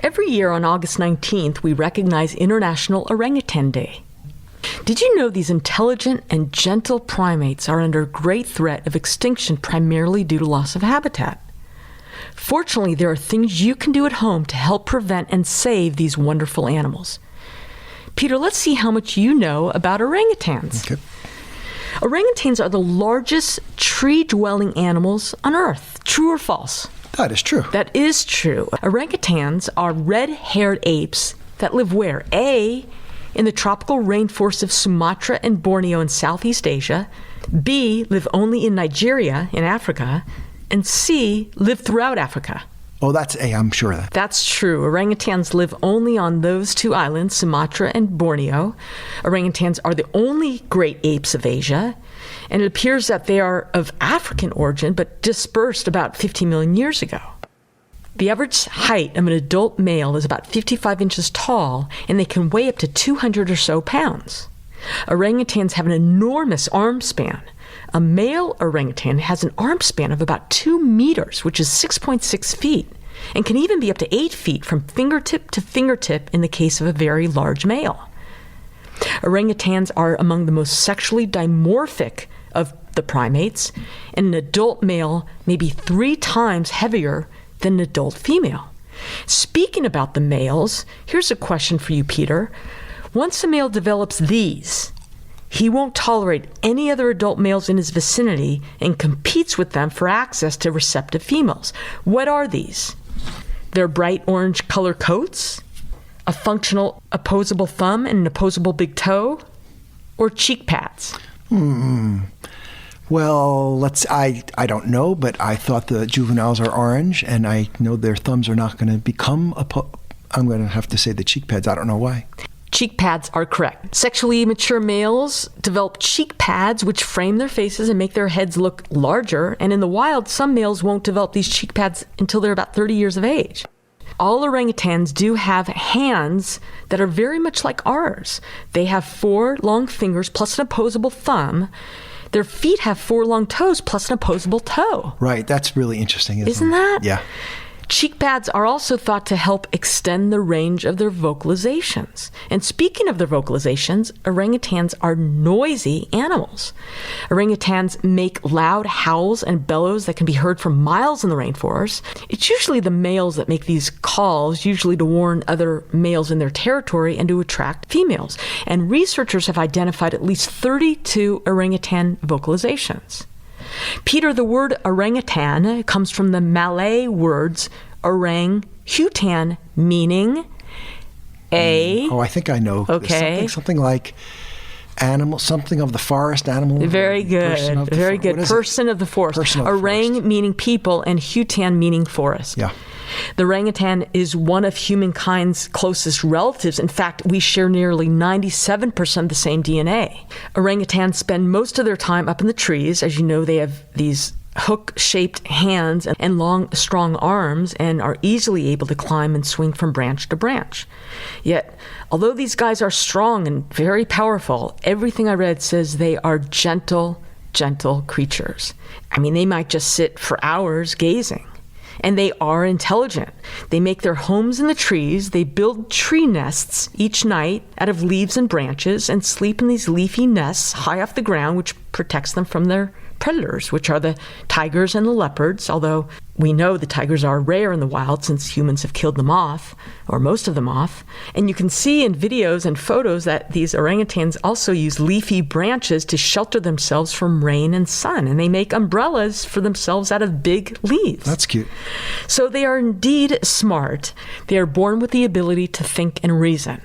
Every year on August 19th, we recognize International Orangutan Day. Did you know these intelligent and gentle primates are under great threat of extinction primarily due to loss of habitat? Fortunately, there are things you can do at home to help prevent and save these wonderful animals. Peter, let's see how much you know about orangutans. Okay. Orangutans are the largest tree-dwelling animals on Earth. True or false? That is true. That is true. Orangutans are red-haired apes that live where? A, in the tropical rainforests of Sumatra and Borneo in Southeast Asia. B, live only in Nigeria in Africa. And C, live throughout Africa. Oh, that's A, I'm sure of that. That's true. Orangutans live only on those two islands, Sumatra and Borneo. Orangutans are the only great apes of Asia, and it appears that they are of African origin, but dispersed about 50 million years ago. The average height of an adult male is about 55 inches tall, and they can weigh up to 200 or so pounds. Orangutans have an enormous arm span. A male orangutan has an arm span of about 2 meters, which is 6.6 feet, and can even be up to 8 feet from fingertip to fingertip in the case of a very large male. Orangutans are among the most sexually dimorphic of the primates, and an adult male may be 3 times heavier than an adult female. Speaking about the males, here's a question for you, Peter. Once a male develops these, he won't tolerate any other adult males in his vicinity and competes with them for access to receptive females. What are these? Their bright orange color coats? A functional opposable thumb and an opposable big toe? Or cheek pads? Well, I don't know, but I thought the juveniles are orange, and I know their thumbs are not going to become I'm going to have to say the cheek pads. I don't know why. Cheek pads are correct. Sexually mature males develop cheek pads which frame their faces and make their heads look larger, and in the wild, some males won't develop these cheek pads until they're about 30 years of age. All orangutans do have hands that are very much like ours. They have 4 long fingers plus an opposable thumb. Their feet have 4 long toes plus an opposable toe. Right, that's really interesting, Isn't that? Yeah. Cheek pads are also thought to help extend the range of their vocalizations. And speaking of their vocalizations, orangutans are noisy animals. Orangutans make loud howls and bellows that can be heard from miles in the rainforest. It's usually the males that make these calls, usually to warn other males in their territory and to attract females. And researchers have identified at least 32 orangutan vocalizations. Peter, the word orangutan comes from the Malay words orang-hutan, meaning a... Oh, I think I know. Okay. Something like animal, something of the forest, animal. Very good. Very good. Person of the forest. Orang meaning people and hutan meaning forest. Yeah. The orangutan is one of humankind's closest relatives. In fact, we share nearly 97% of the same DNA. Orangutans spend most of their time up in the trees. As you know, they have these hook-shaped hands and long, strong arms and are easily able to climb and swing from branch to branch. Yet, although these guys are strong and very powerful, everything I read says they are gentle creatures. I mean, they might just sit for hours gazing. And they are intelligent. They make their homes in the trees. They build tree nests each night out of leaves and branches and sleep in these leafy nests high off the ground, which protects them from their predators, which are the tigers and the leopards, although we know the tigers are rare in the wild since humans have killed them off, or most of them off. And you can see in videos and photos that these orangutans also use leafy branches to shelter themselves from rain and sun, and they make umbrellas for themselves out of big leaves. That's cute. So they are indeed smart. They are born with the ability to think and reason.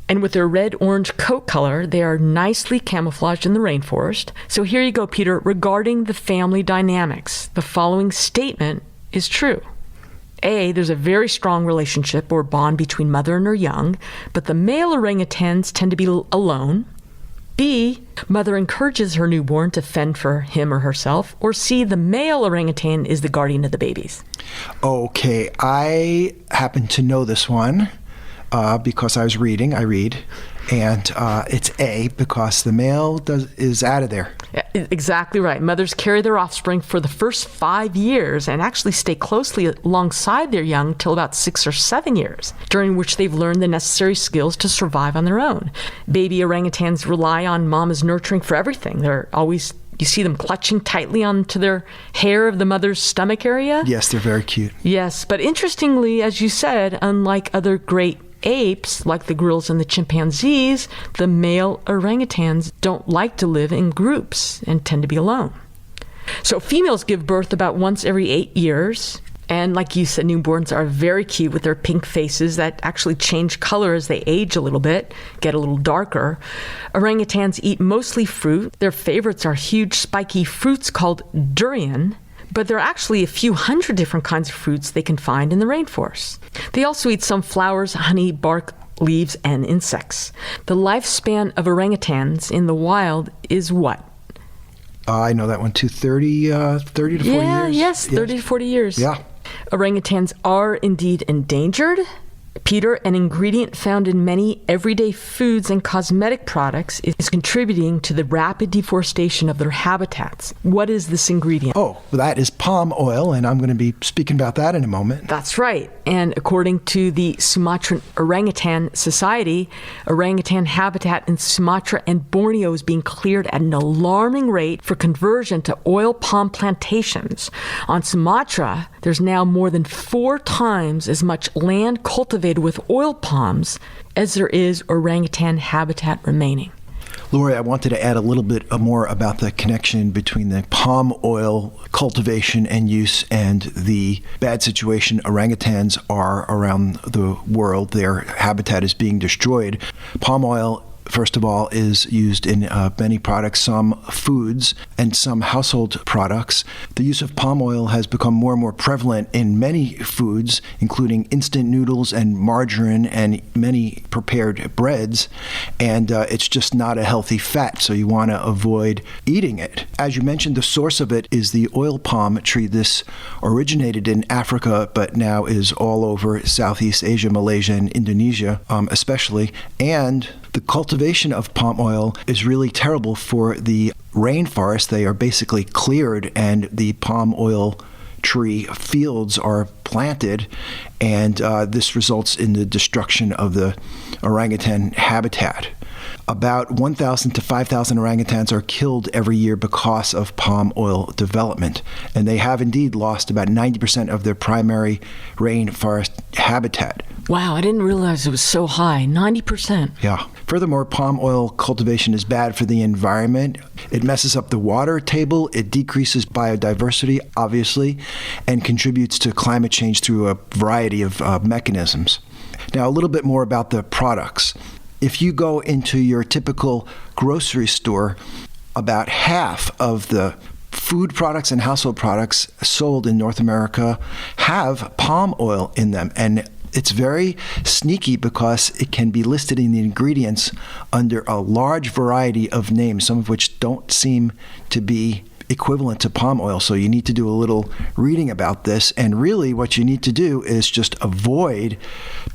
And with their red-orange coat color, they are nicely camouflaged in the rainforest. So here you go, Peter. Regarding the family dynamics, the following statement is true. A, there's a very strong relationship or bond between mother and her young, but the male orangutans tend to be alone. B, mother encourages her newborn to fend for him or herself. Or C, the male orangutan is the guardian of the babies. Okay, I happen to know this one. Because I read, And it's A because the male is out of there. Exactly right. Mothers carry their offspring for the first 5 years and actually stay closely alongside their young till about 6 or 7 years, during which they've learned the necessary skills to survive on their own. Baby orangutans rely on mama's nurturing for everything. You see them clutching tightly onto their hair of the mother's stomach area. Yes, they're very cute. Yes, but interestingly, as you said, unlike other great apes, like the gorillas and the chimpanzees, the male orangutans don't like to live in groups and tend to be alone. So females give birth about once every 8 years. And like you said, newborns are very cute with their pink faces that actually change color as they age a little bit, get a little darker. Orangutans eat mostly fruit. Their favorites are huge spiky fruits called durian. But there are actually a few hundred different kinds of fruits they can find in the rainforest. They also eat some flowers, honey, bark, leaves, and insects. The lifespan of orangutans in the wild is what? I know that one too. 30 to 40 years? Yes, 30 to 40 years. Yeah. Orangutans are indeed endangered. Peter, an ingredient found in many everyday foods and cosmetic products, is contributing to the rapid deforestation of their habitats. What is this ingredient? Oh, that is palm oil, and I'm going to be speaking about that in a moment. That's right. And according to the Sumatran Orangutan Society, orangutan habitat in Sumatra and Borneo is being cleared at an alarming rate for conversion to oil palm plantations. On Sumatra, there's now more than 4 times as much land cultivated with oil palms as there is orangutan habitat remaining. Lori, I wanted to add a little bit more about the connection between the palm oil cultivation and use and the bad situation orangutans are around the world. Their habitat is being destroyed. Palm oil, first of all, is used in many products, some foods and some household products. The use of palm oil has become more and more prevalent in many foods, including instant noodles and margarine and many prepared breads. And it's just not a healthy fat, so you want to avoid eating it. As you mentioned, the source of it is the oil palm tree. This originated in Africa, but now is all over Southeast Asia, Malaysia, and Indonesia, especially. And the cultivation of palm oil is really terrible for the rainforest. They are basically cleared, and the palm oil tree fields are planted, and this results in the destruction of the orangutan habitat. About 1,000 to 5,000 orangutans are killed every year because of palm oil development, and they have indeed lost about 90% of their primary rainforest habitat. Wow, I didn't realize it was so high, 90%. Yeah. Furthermore, palm oil cultivation is bad for the environment. It messes up the water table, it decreases biodiversity, obviously, and contributes to climate change through a variety of mechanisms. Now, a little bit more about the products. If you go into your typical grocery store, about half of the food products and household products sold in North America have palm oil in them. And it's very sneaky because it can be listed in the ingredients under a large variety of names, some of which don't seem to be equivalent to palm oil. So you need to do a little reading about this. And really what you need to do is just avoid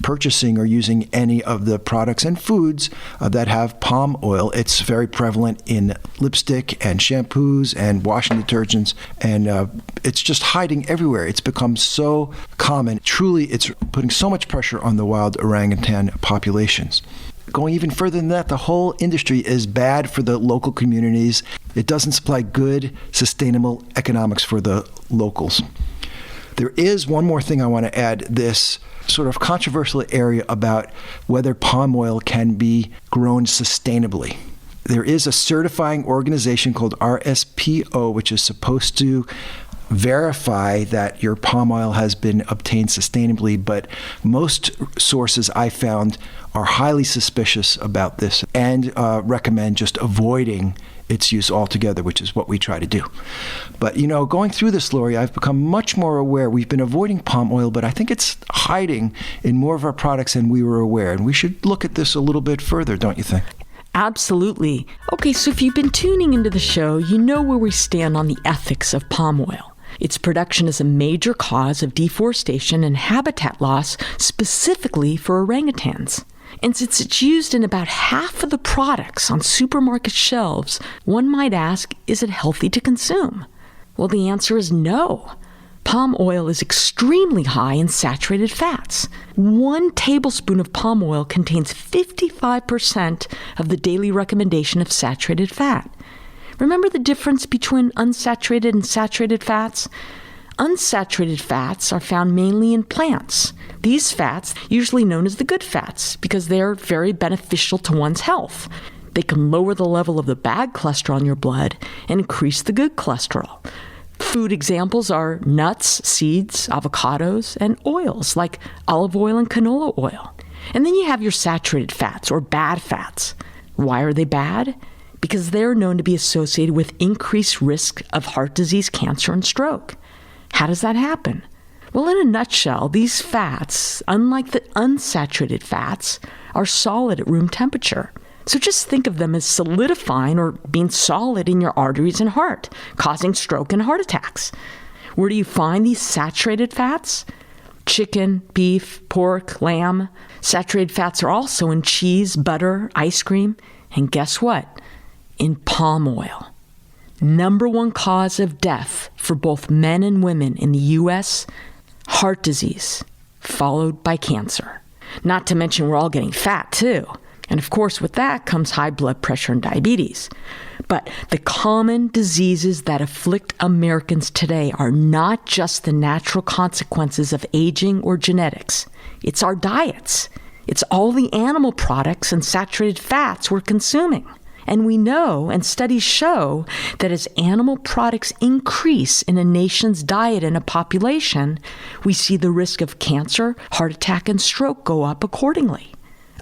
purchasing or using any of the products and foods that have palm oil. It's very prevalent in lipstick and shampoos and washing detergents, and it's just hiding everywhere. It's become so common. Truly, it's putting so much pressure on the wild orangutan populations. Going even further than that, the whole industry is bad for the local communities. It doesn't supply good, sustainable economics for the locals. There is one more thing I want to add, this sort of controversial area about whether palm oil can be grown sustainably. There is a certifying organization called RSPO, which is supposed to verify that your palm oil has been obtained sustainably, but most sources I found are highly suspicious about this and recommend just avoiding its use altogether, which is what we try to do. But, going through this, Lori, I've become much more aware. We've been avoiding palm oil, but I think it's hiding in more of our products than we were aware. And we should look at this a little bit further, don't you think? Absolutely. Okay, so if you've been tuning into the show, you know where we stand on the ethics of palm oil. Its production is a major cause of deforestation and habitat loss, specifically for orangutans. And since it's used in about half of the products on supermarket shelves, one might ask, is it healthy to consume? Well, the answer is no. Palm oil is extremely high in saturated fats. 1 tablespoon of palm oil contains 55% of the daily recommendation of saturated fat. Remember the difference between unsaturated and saturated fats? Unsaturated fats are found mainly in plants. These fats, usually known as the good fats, because they're very beneficial to one's health. They can lower the level of the bad cholesterol in your blood and increase the good cholesterol. Food examples are nuts, seeds, avocados, and oils like olive oil and canola oil. And then you have your saturated fats or bad fats. Why are they bad? Because they're known to be associated with increased risk of heart disease, cancer, and stroke. How does that happen? Well, in a nutshell, these fats, unlike the unsaturated fats, are solid at room temperature. So just think of them as solidifying or being solid in your arteries and heart, causing stroke and heart attacks. Where do you find these saturated fats? Chicken, beef, pork, lamb. Saturated fats are also in cheese, butter, ice cream, and guess what? In palm oil. Number 1 cause of death for both men and women in the U.S., heart disease, followed by cancer. Not to mention we're all getting fat too. And of course, with that comes high blood pressure and diabetes. But the common diseases that afflict Americans today are not just the natural consequences of aging or genetics. It's our diets. It's all the animal products and saturated fats we're consuming. And we know, and studies show, that as animal products increase in a nation's diet and a population, we see the risk of cancer, heart attack, and stroke go up accordingly.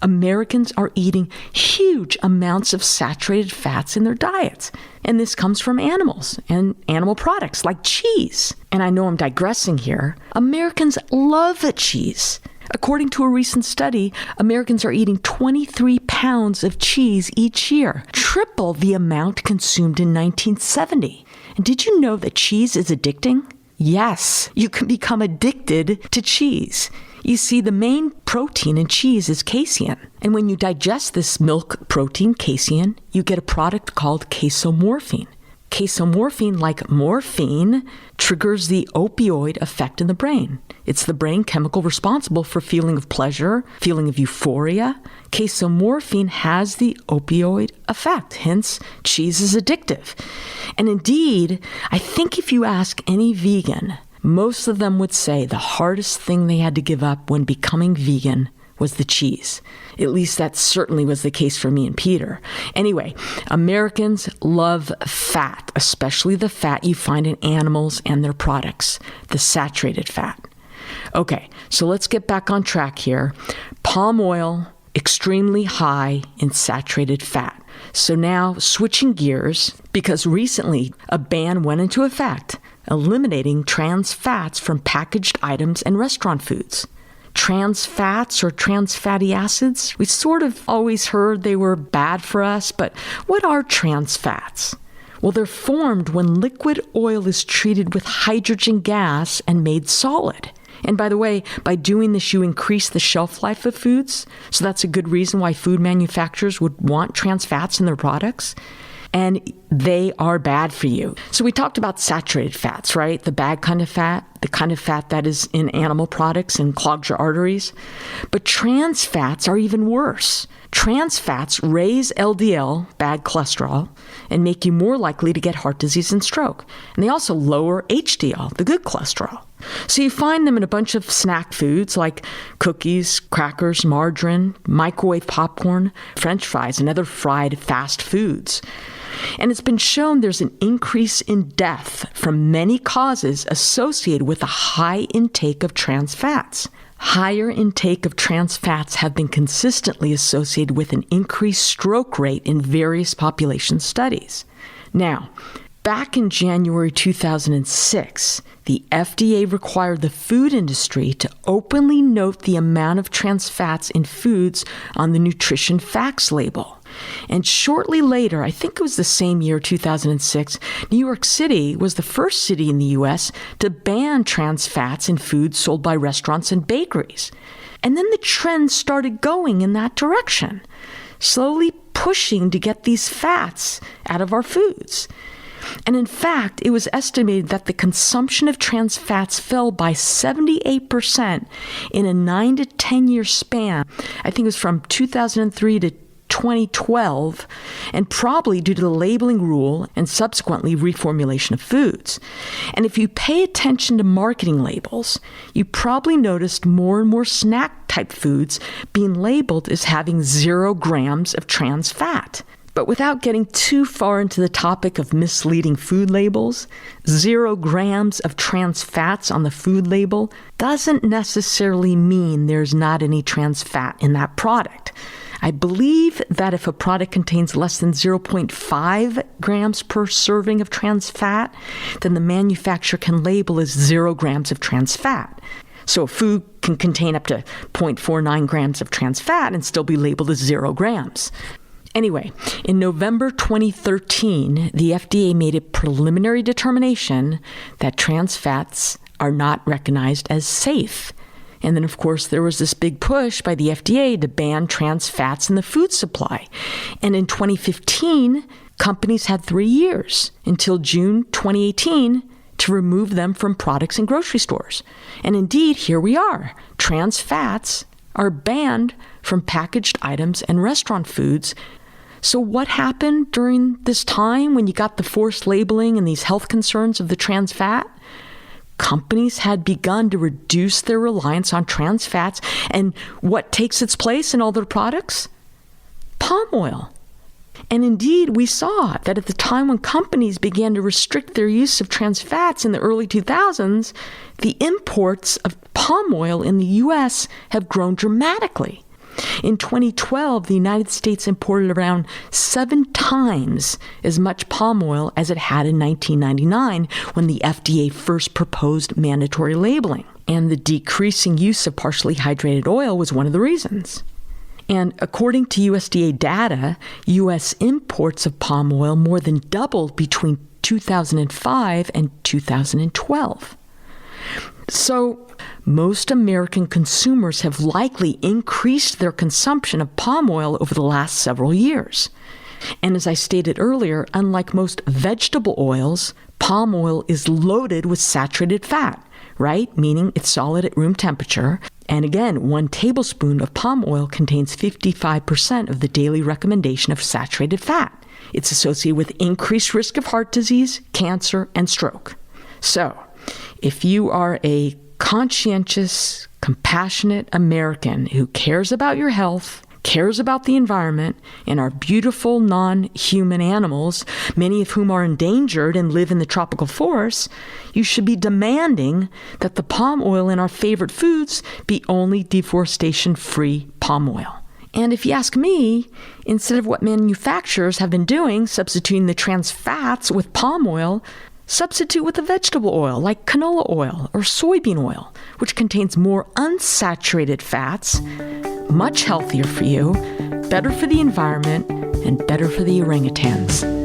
Americans are eating huge amounts of saturated fats in their diets. And this comes from animals and animal products like cheese. And I know I'm digressing here. Americans love cheese. According to a recent study, Americans are eating 23 pounds of cheese each year, triple the amount consumed in 1970. And did you know that cheese is addicting? Yes, you can become addicted to cheese. You see, the main protein in cheese is casein. And when you digest this milk protein, casein, you get a product called casomorphine. Casomorphine, like morphine, triggers the opioid effect in the brain. It's the brain chemical responsible for feeling of pleasure, feeling of euphoria. Casomorphine has the opioid effect, hence cheese is addictive. And indeed, I think if you ask any vegan, most of them would say the hardest thing they had to give up when becoming vegan was the cheese. At least that certainly was the case for me and Peter. Anyway, Americans love fat, especially the fat you find in animals and their products, the saturated fat. Okay, so let's get back on track here. Palm oil, extremely high in saturated fat. So now switching gears, because recently a ban went into effect, eliminating trans fats from packaged items and restaurant foods. Trans fats or trans fatty acids, we sort of always heard they were bad for us, but what are trans fats? Well, they're formed when liquid oil is treated with hydrogen gas and made solid. And by the way, by doing this, you increase the shelf life of foods. So that's a good reason why food manufacturers would want trans fats in their products. And they are bad for you. So we talked about saturated fats, right? The bad kind of fat, the kind of fat that is in animal products and clogs your arteries. But trans fats are even worse. Trans fats raise LDL, bad cholesterol, and make you more likely to get heart disease and stroke. And they also lower HDL, the good cholesterol. So you find them in a bunch of snack foods like cookies, crackers, margarine, microwave popcorn, French fries, and other fried fast foods. And it's been shown there's an increase in death from many causes associated with a high intake of trans fats. Higher intake of trans fats have been consistently associated with an increased stroke rate in various population studies. Now, back in January 2006, the FDA required the food industry to openly note the amount of trans fats in foods on the nutrition facts label. And shortly later, I think it was the same year, 2006, New York City was the first city in the U.S. to ban trans fats in foods sold by restaurants and bakeries. And then the trend started going in that direction, slowly pushing to get these fats out of our foods. And in fact, it was estimated that the consumption of trans fats fell by 78% in a 9 to 10 year span. I think it was from 2003 to 2012, and probably due to the labeling rule and subsequently reformulation of foods. And if you pay attention to marketing labels, you probably noticed more and more snack type foods being labeled as having 0 grams of trans fat. But without getting too far into the topic of misleading food labels, 0 grams of trans fats on the food label doesn't necessarily mean there's not any trans fat in that product. I believe that if a product contains less than 0.5 grams per serving of trans fat, then the manufacturer can label as 0 grams of trans fat. So a food can contain up to 0.49 grams of trans fat and still be labeled as 0 grams. Anyway, in November 2013, the FDA made a preliminary determination that trans fats are not recognized as safe. And then, of course, there was this big push by the FDA to ban trans fats in the food supply. And in 2015, companies had 3 years until June 2018 to remove them from products in grocery stores. And indeed, here we are. Trans fats are banned from packaged items and restaurant foods. So what happened during this time when you got the forced labeling and these health concerns of the trans fat? Companies had begun to reduce their reliance on trans fats, and what takes its place in all their products? Palm oil. And indeed, we saw that at the time when companies began to restrict their use of trans fats in the early 2000s, the imports of palm oil in the U.S. have grown dramatically. In 2012, the United States imported around 7 times as much palm oil as it had in 1999 when the FDA first proposed mandatory labeling. And the decreasing use of partially hydrated oil was one of the reasons. And according to USDA data, U.S. imports of palm oil more than doubled between 2005 and 2012. So, most American consumers have likely increased their consumption of palm oil over the last several years. And as I stated earlier, unlike most vegetable oils, palm oil is loaded with saturated fat, right? Meaning it's solid at room temperature. And again, 1 tablespoon of palm oil contains 55% of the daily recommendation of saturated fat. It's associated with increased risk of heart disease, cancer, and stroke. So, if you are a conscientious, compassionate American who cares about your health, cares about the environment, and our beautiful non-human animals, many of whom are endangered and live in the tropical forests, you should be demanding that the palm oil in our favorite foods be only deforestation-free palm oil. And if you ask me, instead of what manufacturers have been doing, substituting the trans fats with palm oil, substitute with a vegetable oil like canola oil or soybean oil, which contains more unsaturated fats, much healthier for you, better for the environment, and better for the orangutans.